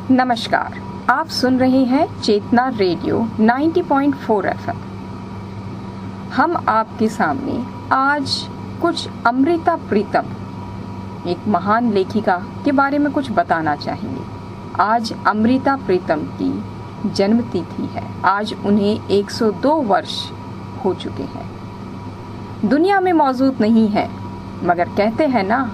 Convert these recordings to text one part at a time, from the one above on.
नमस्कार, आप सुन रहे हैं चेतना रेडियो 90.4 FM। हम आपके सामने आज कुछ अमृता प्रीतम, एक महान लेखिका के बारे में कुछ बताना चाहेंगे। आज अमृता प्रीतम की जन्मतिथि है। आज उन्हें 102 वर्ष हो चुके हैं। दुनिया में मौजूद नहीं है, मगर कहते हैं ना,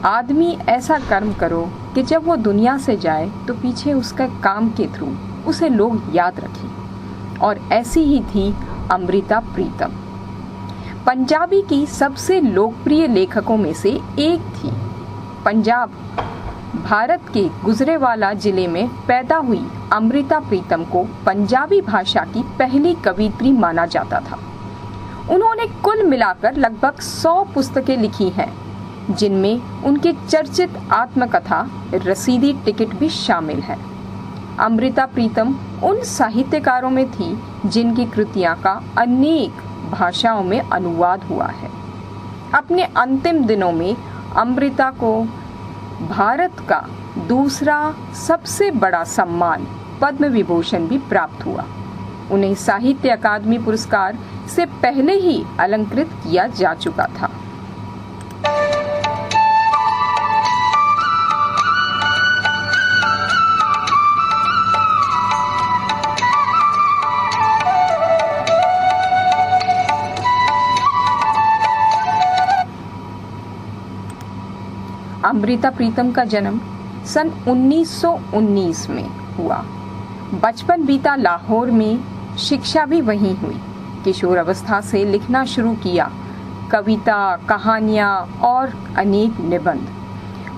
आदमी ऐसा कर्म करो कि जब वो दुनिया से जाए तो पीछे उसका काम के थ्रू उसे लोग याद रखें। और ऐसी ही थी अमृता प्रीतम। पंजाबी की सबसे लोकप्रिय लेखकों में से एक थी। पंजाब भारत के गुजरेवाला जिले में पैदा हुई अमृता प्रीतम को पंजाबी भाषा की पहली कवयित्री माना जाता था। उन्होंने कुल मिलाकर लगभग 100 पुस्तकें लिखी हैं, जिनमें उनकी चर्चित आत्मकथा रसीदी टिकट भी शामिल है। अमृता प्रीतम उन साहित्यकारों में थी जिनकी कृतियां का अनेक भाषाओं में अनुवाद हुआ है। अपने अंतिम दिनों में अमृता को भारत का दूसरा सबसे बड़ा सम्मान पद्म विभूषण भी प्राप्त हुआ। उन्हें साहित्य अकादमी पुरस्कार से पहले ही अलंकृत किया जा चुका था। अमृता प्रीतम का जन्म सन 1919 में हुआ। बचपन बीता लाहौर में, शिक्षा भी वहीं हुई। किशोर अवस्था से लिखना शुरू किया, कविता, कहानियां और अनेक निबंध।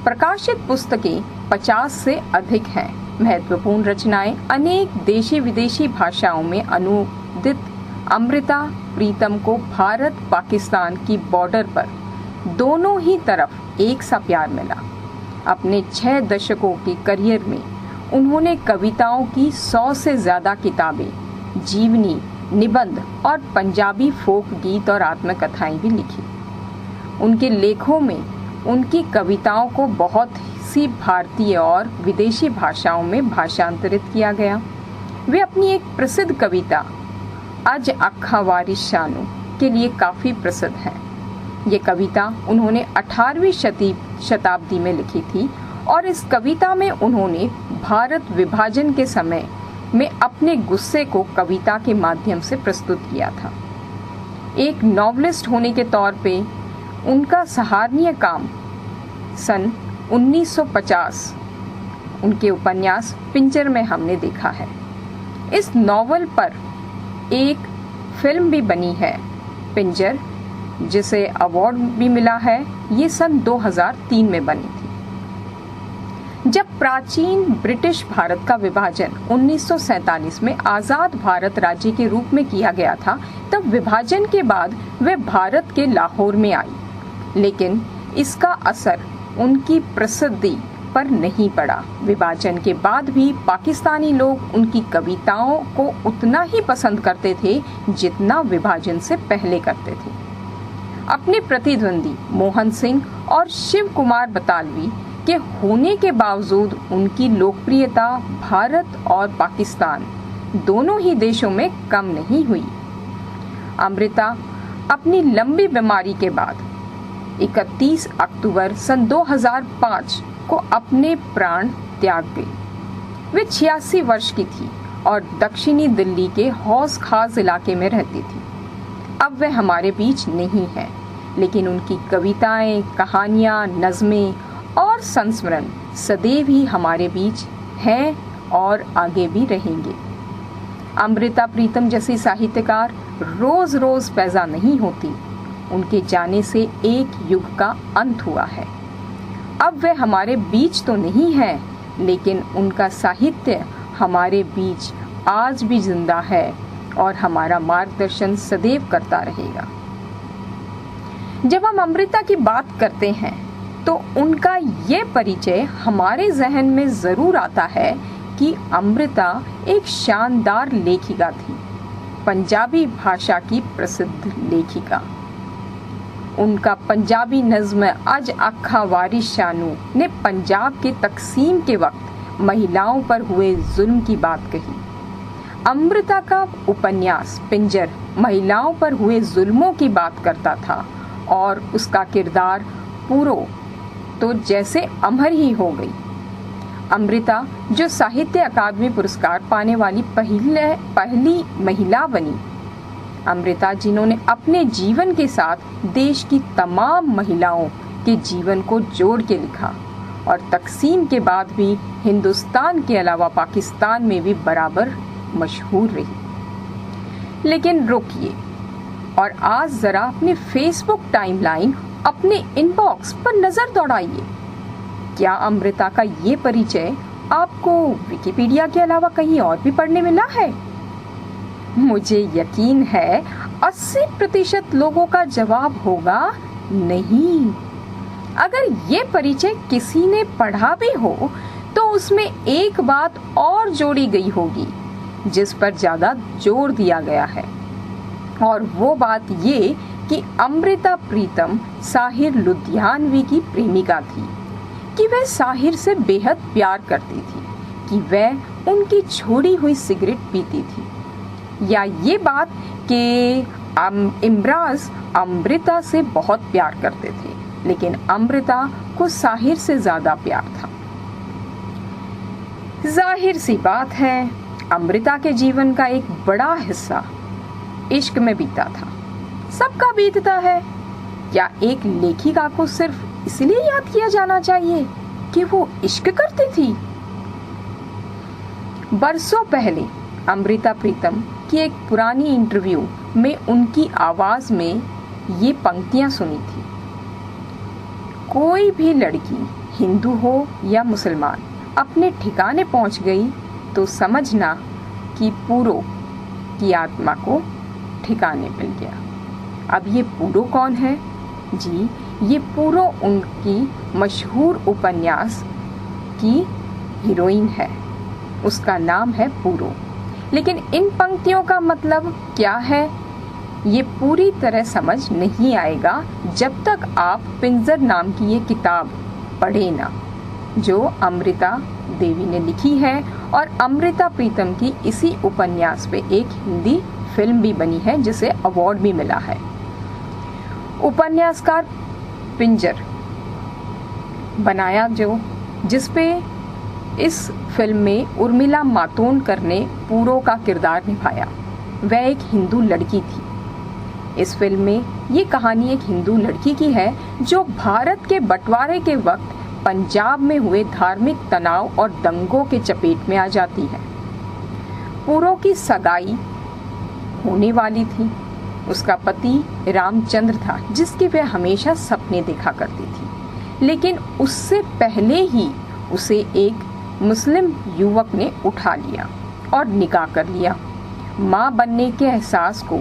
प्रकाशित पुस्तकें 50 से अधिक हैं। महत्वपूर्ण रचनाएं अनेक देशी विदेशी भाषाओं में अनुदित अमृता प्रीतम को भारत पाकिस्तान की बॉर्डर पर दोनों ही तरफ एक सा प्यार मिला। अपने 6 दशकों के करियर में उन्होंने कविताओं की 100 से ज्यादा किताबें, जीवनी, निबंध और पंजाबी फोक गीत और आत्मकथाएं भी लिखी। उनके लेखों में उनकी कविताओं को बहुत सी भारतीय और विदेशी भाषाओं में भाषांतरित किया गया। वे अपनी एक प्रसिद्ध कविता अज अखा वारिस शानू के लिए काफी प्रसिद्ध है। ये कविता उन्होंने 18वीं शताब्दी में लिखी थी और इस कविता में उन्होंने भारत विभाजन के समय में अपने गुस्से को कविता के माध्यम से प्रस्तुत किया था। एक नॉवलिस्ट होने के तौर पे उनका सराहनीय काम सन 1950 उनके उपन्यास पिंजर में हमने देखा है। इस नॉवल पर एक फिल्म भी बनी है, पिंजर, जिसे अवार्ड भी मिला है। ये सन 2003 में बनी थी। जब प्राचीन ब्रिटिश भारत का विभाजन 1947 में आजाद भारत राज्य के रूप में किया गया था, तब विभाजन के बाद वे भारत के लाहौर में आई, लेकिन इसका असर उनकी प्रसिद्धि पर नहीं पड़ा। विभाजन के बाद भी पाकिस्तानी लोग उनकी कविताओं को उतना ही पसंद करते थे जितना विभाजन से पहले करते थे। अपने प्रतिद्वंदी मोहन सिंह और शिव कुमार बटालवी के होने के बावजूद उनकी लोकप्रियता भारत और पाकिस्तान दोनों ही देशों में कम नहीं हुई। अमृता अपनी लंबी बीमारी के बाद 31 अक्टूबर सन 2005 को अपने प्राण त्याग गई। वे 86 वर्ष की थी और दक्षिणी दिल्ली के हौस खास इलाके में रहती थी। अब वे हमारे बीच नहीं है, लेकिन उनकी कविताएं, कहानियां, नज़में और संस्मरण सदैव ही हमारे बीच हैं और आगे भी रहेंगे। अमृता प्रीतम जैसी साहित्यकार रोज रोज पैदा नहीं होती। उनके जाने से एक युग का अंत हुआ है। अब वे हमारे बीच तो नहीं है, लेकिन उनका साहित्य हमारे बीच आज भी जिंदा है और हमारा मार्गदर्शन सदैव करता रहेगा। जब हम अमृता की बात करते हैं तो उनका ये परिचय हमारे जहन में जरूर आता है कि अमृता एक शानदार लेखिका थी, पंजाबी भाषा की प्रसिद्ध लेखिका। उनका पंजाबी नज्म अज अखा वारिस शानू ने पंजाब के तकसीम के वक्त महिलाओं पर हुए जुल्म की बात कही। अमृता का उपन्यास पिंजर महिलाओं पर हुए जुल्मों की बात करता था और उसका किरदार पूरो तो जैसे अमर ही हो गई। अमृता जो साहित्य अकादमी पुरस्कार पाने वाली पहली महिला बनी। अमृता जिन्होंने अपने जीवन के साथ देश की तमाम महिलाओं के जीवन को जोड़ के लिखा और तकसीम के बाद भी हिंदुस्तान के अलावा पाकिस्तान में भी बराबर मशहूर रही। लेकिन रुकिए और आज जरा अपने फेसबुक टाइमलाइन, अपने इनबॉक्स पर नजर दौड़ाइए। क्या अमृता का ये परिचय आपको विकिपीडिया के अलावा कहीं और भी पढ़ने मिला है? मुझे यकीन है 80% लोगों का जवाब होगा नहीं। अगर ये परिचय किसी ने पढ़ा भी हो तो उसमें एक बात और जोड़ी गई होगी जिस पर ज्यादा जोर दिया गया है, और वो बात ये कि अमृता प्रीतम साहिर लुधियानवी की प्रेमिका थी, कि वह साहिर से बेहद प्यार करती थी, कि वह उनकी छोड़ी हुई सिगरेट पीती थी, या ये बात कि इमराज अमृता से बहुत प्यार करते थे लेकिन अमृता को साहिर से ज्यादा प्यार था। जाहिर सी बात है अमृता के जीवन का एक बड़ा हिस्सा इश्क में बीता था। सबका बीतता है। क्या एक लेखिका को सिर्फ इसलिए याद किया जाना चाहिए कि वो इश्क करती थी? बरसों पहले अमृता प्रीतम की एक पुरानी इंटरव्यू में उनकी आवाज में ये पंक्तियां सुनी थी। कोई भी लड़की हिंदू हो या मुसलमान अपने ठिकाने पहुंच गई तो समझना कि पूरो की आत्मा को ठिकाने मिल गया। अब ये पूरो कौन है? जी, ये पूरो उनकी मशहूर उपन्यास की हीरोइन है। उसका नाम है पूरो। लेकिन इन पंक्तियों का मतलब क्या है ये पूरी तरह समझ नहीं आएगा जब तक आप पिंजर नाम की ये किताब पढ़े ना, जो अमृता देवी ने लिखी है। और अमृता प्रीतम की इसी उपन्यास पे एक हिंदी फिल्म भी बनी है जिसे अवार्ड भी मिला है। उपन्यासकार पिंजर बनाया जिसपे इस फिल्म में उर्मिला मातोंडकर ने पूरो का किरदार निभाया। वह एक हिंदू लड़की थी। इस फिल्म में ये कहानी एक हिंदू लड़की की है जो भारत के बंटवारे के वक्त पंजाब में हुए धार्मिक तनाव और दंगों के चपेट में आ जाती है। पूरो की सगाई होने वाली थी। उसका पति रामचंद्र था जिसके वह हमेशा सपने देखा करती थी, लेकिन उससे पहले ही उसे एक मुस्लिम युवक ने उठा लिया और निकाह कर लिया। माँ बनने के एहसास को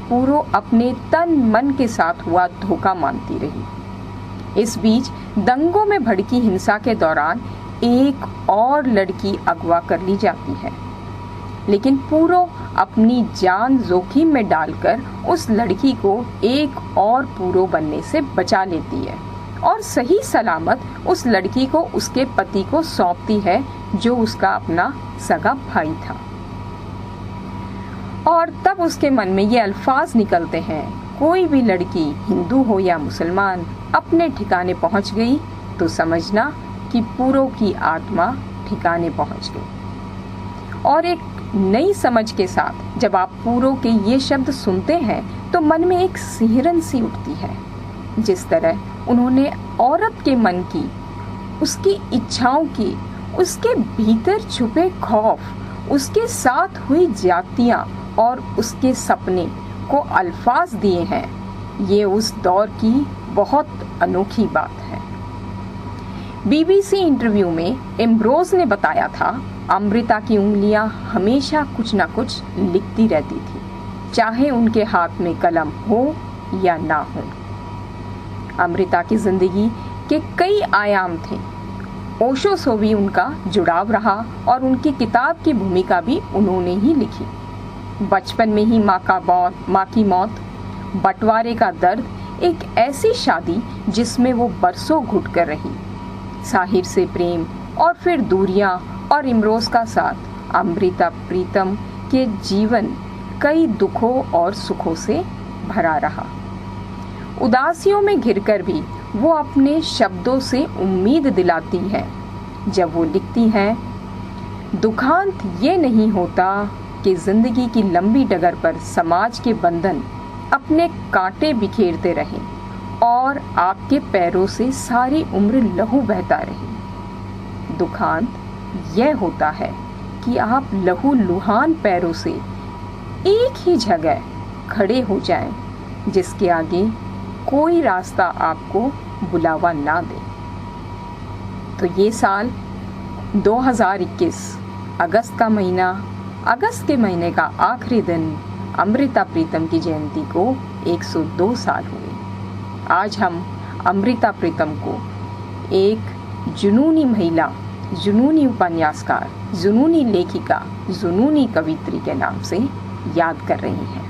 पूरो अपने तन मन के साथ हुआ धोखा मानती रही। इस बीच दंगों में भड़की हिंसा के दौरान एक और लड़की अगवा कर ली जाती है, लेकिन पूरो अपनी जान जोखिम में डालकर उस लड़की को एक और पूरो बनने से बचा लेती है और सही सलामत उस लड़की को उसके पति को सौंपती है जो उसका अपना सगा भाई था। और तब उसके मन में ये अल्फाज निकलते हैं, कोई भी लड़की हिंदू हो या मुसलमान अपने ठिकाने पहुंच गई तो समझना कि पूरो की आत्मा ठिकाने पहुंच गई। और एक नई समझ के साथ जब आप पूरो के ये शब्द सुनते हैं तो मन में एक सिहरन सी उठती है। जिस तरह उन्होंने औरत के मन की, उसकी इच्छाओं की, उसके भीतर छुपे खौफ, उसके साथ हुई ज्यादतियां और उसके सपने को अल्फाज दिए हैं, ये उस दौर की बहुत अनोखी बात है। बीबीसी इंटरव्यू में एम्ब्रोज ने बताया था, अमृता की उंगलियां हमेशा कुछ न कुछ लिखती रहती थी, चाहे उनके हाथ में कलम हो या ना हो। अमृता की जिंदगी के कई आयाम थे। ओशो से भी उनका जुड़ाव रहा और उनकी किताब की भूमिका भी उन्होंने ही लिखी। बचपन में ही माँ की मौत, बंटवारे का दर्द, एक ऐसी शादी जिसमें वो बरसों घुट कर रही, साहिर से प्रेम और फिर दूरियां और इमरोज का साथ अमृता प्रीतम के जीवन कई दुखों और सुखों से भरा रहा। उदासियों में घिरकर भी वो अपने शब्दों से उम्मीद दिलाती है जब वो लिखती हैं, दुखांत ये नहीं होता कि जिंदगी की लंबी डगर पर समाज के बंधन अपने कांटे बिखेरते रहें और आपके पैरों से सारी उम्र लहू बहता रहे। दुखांत यह होता है कि आप लहू लुहान पैरों से एक ही जगह खड़े हो जाएं, जिसके आगे कोई रास्ता आपको बुलावा ना दे। तो ये साल 2021 अगस्त का महीना, अगस्त के महीने का आखिरी दिन अमृता प्रीतम की जयंती को 102 साल हुए। आज हम अमृता प्रीतम को एक जुनूनी महिला, जुनूनी उपन्यासकार, जुनूनी लेखिका, जुनूनी कवित्री के नाम से याद कर रही हैं।